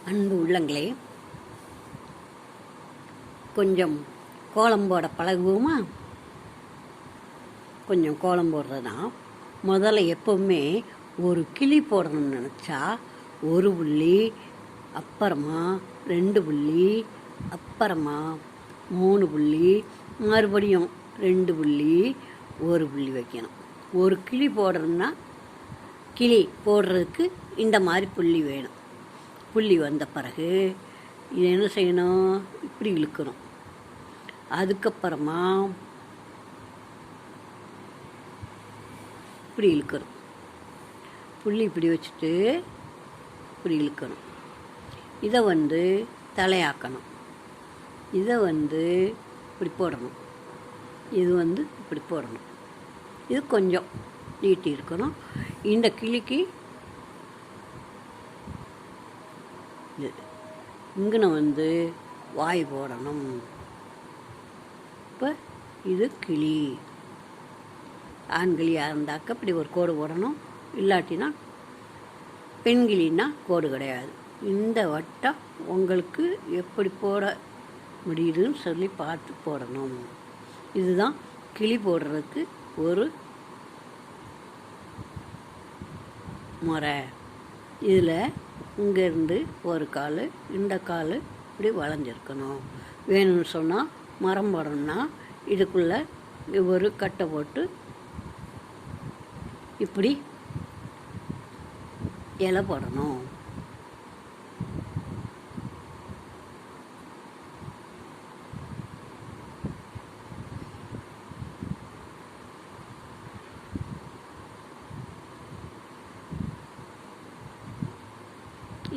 அன்பு உள்ளங்களே, கொஞ்சம் கோலம் போட பழகுவோமா? கொஞ்சம் கோலம் போடுறதுனா முதல்ல எப்பவுமே ஒரு கிளி போடணும்னு நினச்சா ஒரு புள்ளி, அப்புறமா 2 புள்ளி, அப்புறமா 3 புள்ளி, மறுபடியும் 2 புள்ளி, 1 புள்ளி வைக்கணும். ஒரு கிளி போடுறோம்னா கிளி போடுறதுக்கு இந்த மாதிரி புள்ளி வேணும். புள்ளி வந்த பிறகு இது என்ன செய்யணும்? இப்படி இழுக்கணும். அதுக்கப்புறமா இப்படி இழுக்கணும். புள்ளி இப்படி வச்சுட்டு இப்படி இழுக்கணும். இதை தலையாக்கணும். இதை இப்படி போடணும். இது இப்படி போடணும். இது கொஞ்சம் நீட்டி இருக்கணும். இந்த கிளிக்கு இங்கன வாய் போடணும். இப்போ இது கிளி. ஆண்கிளியாக இருந்தாக்க இப்படி ஒரு கோடு போடணும். இல்லாட்டினா பெண்கிளின்னா கோடு கிடையாது. இந்த வட்டம் உங்களுக்கு எப்படி போட முடியுதுன்னு சொல்லி பார்த்து போடணும். இதுதான் கிளி போடுறதுக்கு ஒரு முறை. இதில் இங்கேருந்து ஒரு கால், இந்த கால் இப்படி வளைஞ்சிருக்கணும். வேணும்னு சொன்னால் மரம் போடணும்னா இதுக்குள்ளே ஒரு கட்டை போட்டு இப்படி இலை போடணும்.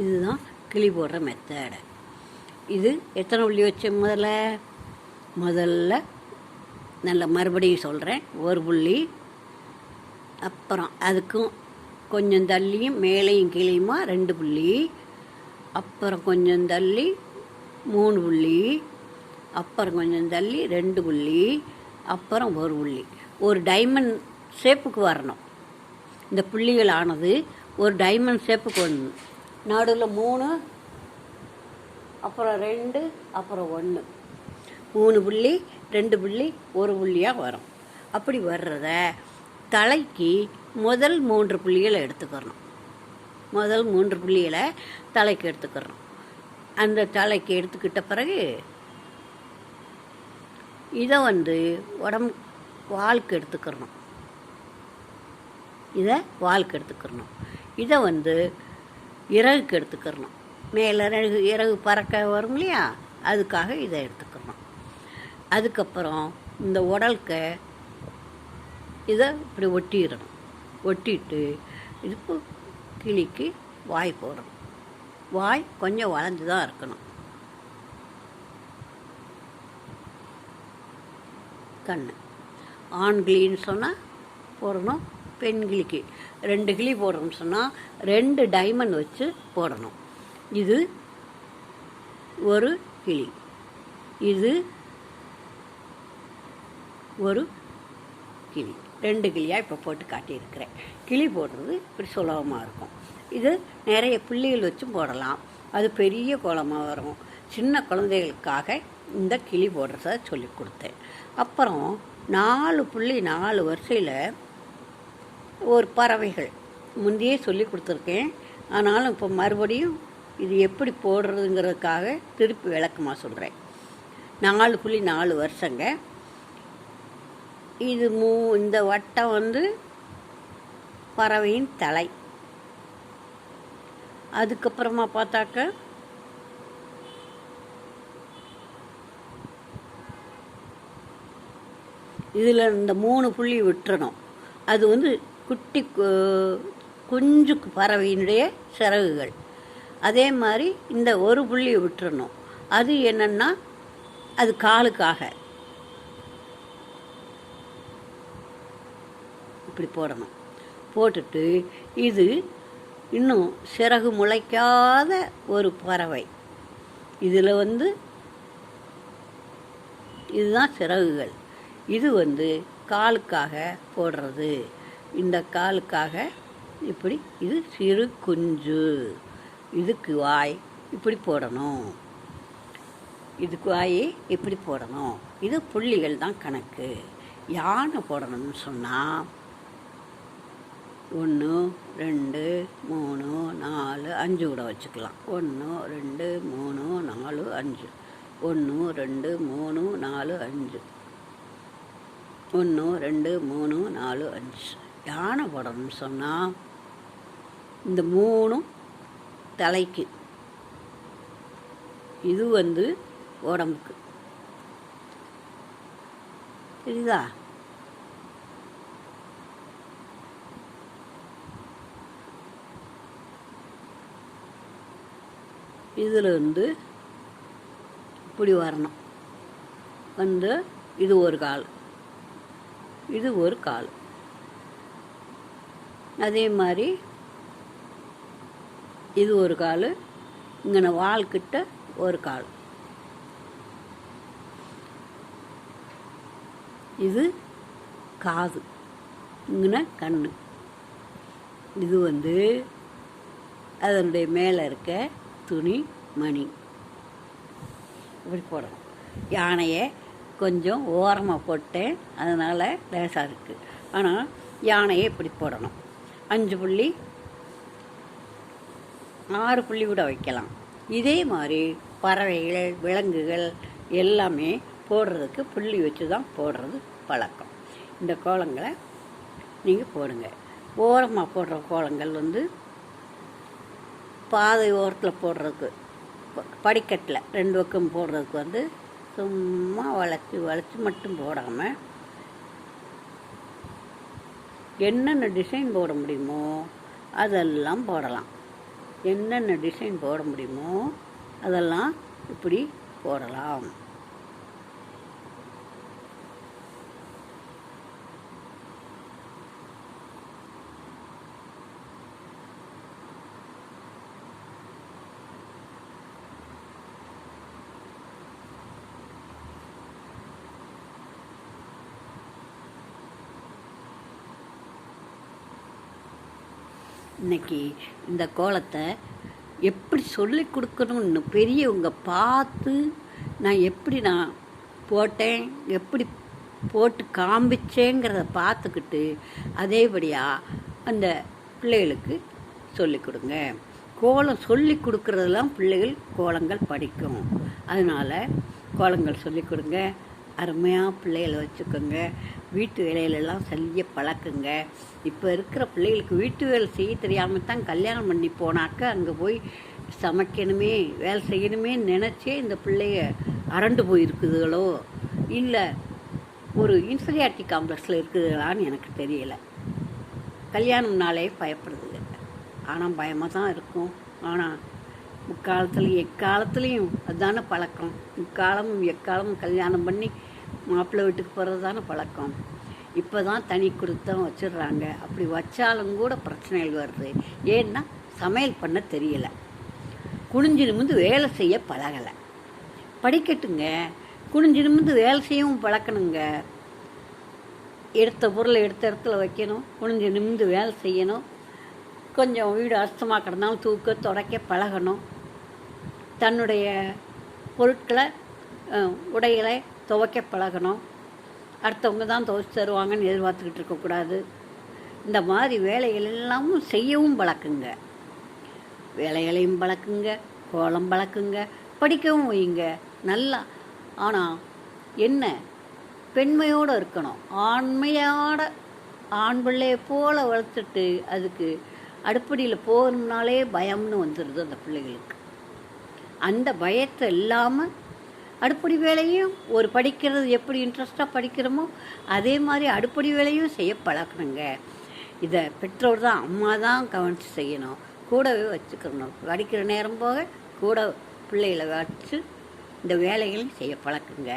இதுதான் கிளி போடுற மெத்தடு. இது எத்தனை புள்ளி வச்ச முதல்ல நல்ல மறுபடியும் சொல்கிறேன். ஒரு புள்ளி, அப்புறம் அதுக்கும் கொஞ்சம் தள்ளியும் மேலேயும் கீழேயுமா 2 புள்ளி, அப்புறம் கொஞ்சம் தள்ளி 3 புள்ளி, அப்புறம் கொஞ்சம் தள்ளி 2 புள்ளி, அப்புறம் 1 புள்ளி. ஒரு டைமண்ட் ஷேப்புக்கு வரணும். இந்த புள்ளிகள் ஆனது ஒரு டைமண்ட் ஷேப்புக்கு வரணும். நடுவில் 3, அப்புறம் 2, அப்புறம் 1, 3 புள்ளி, 2 புள்ளி, 1 புள்ளியாக வரும். அப்படி வர்றத தலைக்கு முதல் 3 புள்ளிகளை எடுத்துக்கிறணும். முதல் 3 புள்ளிகளை தலைக்கு எடுத்துக்கிறணும். அந்த தலைக்கு எடுத்துக்கிட்ட பிறகு இதை உடம்பு வாலுக்கு எடுத்துக்கிறணும். இதை வாலுக்கு எடுத்துக்கிறணும். இதை இறகுக்கு எடுத்துக்கிறணும். மேலே இறகு பறக்க வரும் இல்லையா, அதுக்காக இதை எடுத்துக்கிறணும். அதுக்கப்புறம் இந்த உடலுக்க இதை இப்படி ஒட்டிடணும். ஒட்டிட்டு இதுக்கு கிளிக்கு வாய் போடணும். வாய் கொஞ்சம் வளைஞ்சு தான் இருக்கணும். கண் ஆண் கிளின்னு சொன்னால் போடணும். பெண் கிளிக்கு 2 கிளி போடுறோம்னு சொன்னால் 2 டைமண்ட் வச்சு போடணும். இது ஒரு கிளி, இது ஒரு கிளி. 2 கிளியாக இப்போ போட்டு காட்டியிருக்கிறேன். கிளி போடுறது இப்படி சுலபமாக இருக்கும். இது நிறைய புள்ளிகள் வச்சும் போடலாம். அது பெரிய கோலமாக வரும். சின்ன குழந்தைகளுக்காக இந்த கிளி போடுறத சொல்லி கொடுத்தேன். அப்புறம் 4 புள்ளி 4 வரிசையில் ஒரு பறவைகள் முந்தையே சொல்லி கொடுத்துருக்கேன். ஆனாலும் இப்போ மறுபடியும் இது எப்படி போடுறதுங்கிறதுக்காக திருப்பி விளக்கமாக சொல்கிறேன். 4 புள்ளி 4 வருஷங்க. இது இந்த வட்டம் பறவையின் தலை. அதுக்கப்புறமா பார்த்தாக்க இதில் இந்த 3 புள்ளி விட்டுறணும். அது குட்டி குஞ்சு பறவையினுடைய சிறகுகள். அதே மாதிரி இந்த 1 புள்ளியை விட்டுறணும். அது என்னன்னா அது காலுக்காக இப்படி போடணும். போட்டுட்டு இது இன்னும் சிறகு முளைக்காத ஒரு பறவை. இதில் இதுதான் சிறகுகள். இது காலுக்காக போடுறது. இந்த காலுக்காக இப்படி. இது சிறு குஞ்சு. இதுக்கு வாய் இப்படி போடணும், இதுக்கு வாய் இப்படி போடணும். இது புள்ளிகள் தான் கணக்கு. யானை போடணும்னு சொன்னால் 1 2 3 4 5 கூட வச்சுக்கலாம். 1 2 3 4 5 1 2 3 4 5 1 2 3 4 5. யானை போடணும்னு சொன்னால் இந்த 3 தலைக்கு, இது உடம்புக்கு. சரிதா? இதில் இப்படி வரணும். இது ஒரு கால், இது ஒரு கால். அதே மாதிரி இது ஒரு கால், இங்கே வால்கிட்ட ஒரு கால். இது காது, இங்கே கண்ணு. இது அதனுடைய மேலே இருக்க துணி மணி. இப்படி போடணும். யானையை கொஞ்சம் ஓரமாக போட்டேன், அதனால் லேசாக இருக்குது. ஆனால் யானையை இப்படி போடணும். 5 புள்ளி 6 புள்ளி கூட வைக்கலாம். இதே மாதிரி பறவைகள் விலங்குகள் எல்லாமே போடுறதுக்கு புள்ளி வச்சு தான் போடுறது பழக்கம். இந்த கோலங்களை நீங்கள் போடுங்க. ஓரமாக போடுற கோலங்கள் பாதை ஓரத்தில் போடுறதுக்கு, படிக்கட்டில் 2 பக்கம் போடுறதுக்கு சும்மா வளைச்சி மட்டும் போடாமல் என்னென்ன டிசைன் போட முடியுமோ அதெல்லாம் போடலாம். என்னென்ன டிசைன் போட முடியுமோ அதெல்லாம் இப்படி போடலாம். இன்னைக்கு இந்த கோலத்தை எப்படி சொல்லி கொடுக்கணும்னு பெரியவங்க பார்த்து நான் போட்டேன், எப்படி போட்டு காமிச்சேங்கிறத பார்த்துக்கிட்டு அதேபடியாக அந்த பிள்ளைகளுக்கு சொல்லி கொடுங்க. கோலம் சொல்லி கொடுக்குறதெல்லாம் பிள்ளைகள் கோலங்கள் படிக்கும். அதனால் கோலங்கள் சொல்லி கொடுங்க. அருமையாக பிள்ளைகளை வச்சுக்கோங்க. வீட்டு வேலையிலெல்லாம் செய்ய பழக்குங்க. இப்போ இருக்கிற பிள்ளைகளுக்கு வீட்டு வேலை செய்ய தெரியாமல் தான் கல்யாணம் பண்ணி போனாக்க அங்கே போய் சமைக்கணுமே வேலை செய்யணுமே நினச்சே இந்த பிள்ளைய அரண்டு போயிருக்குதுகளோ இல்லை ஒரு இன்ஃபீரியாரிட்டி காம்ப்ளெக்ஸில் இருக்குதுகளான்னு எனக்கு தெரியலை. கல்யாணம்னாலே பயப்படுதுங்க. ஆனால் பயமாக தான் இருக்கும். ஆனால் முக்காலத்துலேயும் எக்காலத்துலேயும் அதுதானே பழக்கம். முக்காலமும் எக்காலமும் கல்யாணம் பண்ணி மாப்பிள்ளை வீட்டுக்கு போகிறது தானே பழக்கம். இப்போ தான் தனி கொடுத்தம் வச்சிடுறாங்க. அப்படி வச்சாலும் கூட பிரச்சனைகள் வருது. ஏன்னா சமையல் பண்ண தெரியலை, குனிஞ்சு நிமிந்து வேலை செய்ய பழகலை. படிக்கட்டுங்க, குனிஞ்சு நிமிந்து வேலை செய்யவும் பழக்கணுங்க. எடுத்த பொருளை எடுத்த இடத்துல வைக்கணும், குனிஞ்சு நிமிந்து வேலை செய்யணும். கொஞ்சம் வீடு அசுத்தமாக கிடந்தாலும் தூக்க துடைக்க பழகணும். தன்னுடைய பொருட்களை உடைகளை துவைக்க பழகணும். அடுத்தவங்க தான் துவைச்சி தருவாங்கன்னு எதிர்பார்த்துக்கிட்டு இருக்கக்கூடாது. இந்த மாதிரி வேலைகள் எல்லாமும் செய்யவும் பழக்குங்க. வேலைகளையும் பழக்குங்க, கோலம் பழக்குங்க, படிக்கவும் வைங்க நல்லா. ஆனால் என்ன பெண்மையோடு இருக்கணும். ஆண் பிள்ளையை போல் வளர்த்துட்டு அதுக்கு அடுப்படியில் போகணும்னாலே பயம்னு வந்துடுது அந்த பிள்ளைகளுக்கு. அந்த பயத்தை இல்லாமல் அடுப்படி வேலையும் ஒரு படிக்கிறது எப்படி இன்ட்ரெஸ்டாக படிக்கிறோமோ அதே மாதிரி அடுப்படி வேலையும் செய்ய பழக்கணுங்க. இதை பெற்றோர் தான், அம்மா தான் கவனித்து செய்யணும். கூடவே வச்சுக்கணும். படிக்கிற நேரம் போக கூட பிள்ளைகளை வச்சு இந்த வேலைகளையும் செய்ய பழக்குங்க.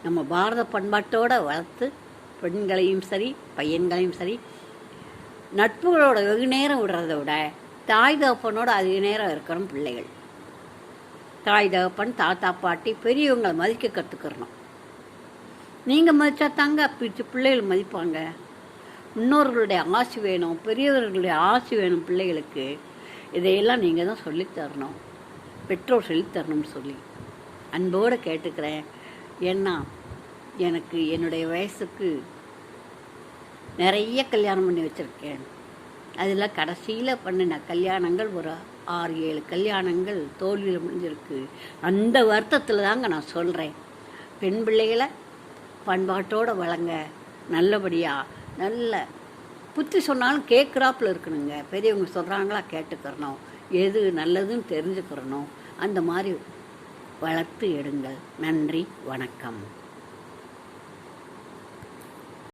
நம்ம பாரத பண்பாட்டோடு வளர்த்து பெண்களையும் சரி பையன்களையும் சரி நட்புகளோட வெகு நேரம் விடுறத விட தாய் தகப்பனோட அதிக நேரம் இருக்கிறோம் பிள்ளைகள். தாய் தகப்பன் தாத்தா பாட்டி பெரியவங்களை மதிக்க கற்றுக்கிறணும். நீங்கள் மதித்தா தாங்க அப்படி பிள்ளைகள் மதிப்பாங்க. முன்னோர்களுடைய ஆசை வேணும், பெரியவர்களுடைய ஆசை வேணும் பிள்ளைகளுக்கு. இதையெல்லாம் நீங்கள் தான் சொல்லித்தரணும். பெற்றோர் சொல்லித்தரணும்னு சொல்லி அன்போடு கேட்டுக்கிறேன். ஏன்னா எனக்கு என்னுடைய வயசுக்கு நிறைய கல்யாணம் பண்ணி வச்சுருக்கேன். அதில் கடைசியில் பண்ணின கல்யாணங்கள் ஒரு 6-7 கல்யாணங்கள் தோல்வியில் முடிஞ்சிருக்கு. அந்த வருத்தத்தில் தாங்க நான் சொல்கிறேன். பெண் பிள்ளைகளை பண்பாட்டோடு வளங்க, நல்லபடியாக நல்ல புத்தி சொன்னாலும் கேட்குறாப்புல இருக்கணுங்க. பெரியவங்க சொல்கிறாங்களா கேட்டுக்கிறணும், எது நல்லதுன்னு தெரிஞ்சுக்கிறணும். அந்த மாதிரி வளர்த்து எடுங்கள். நன்றி, வணக்கம்.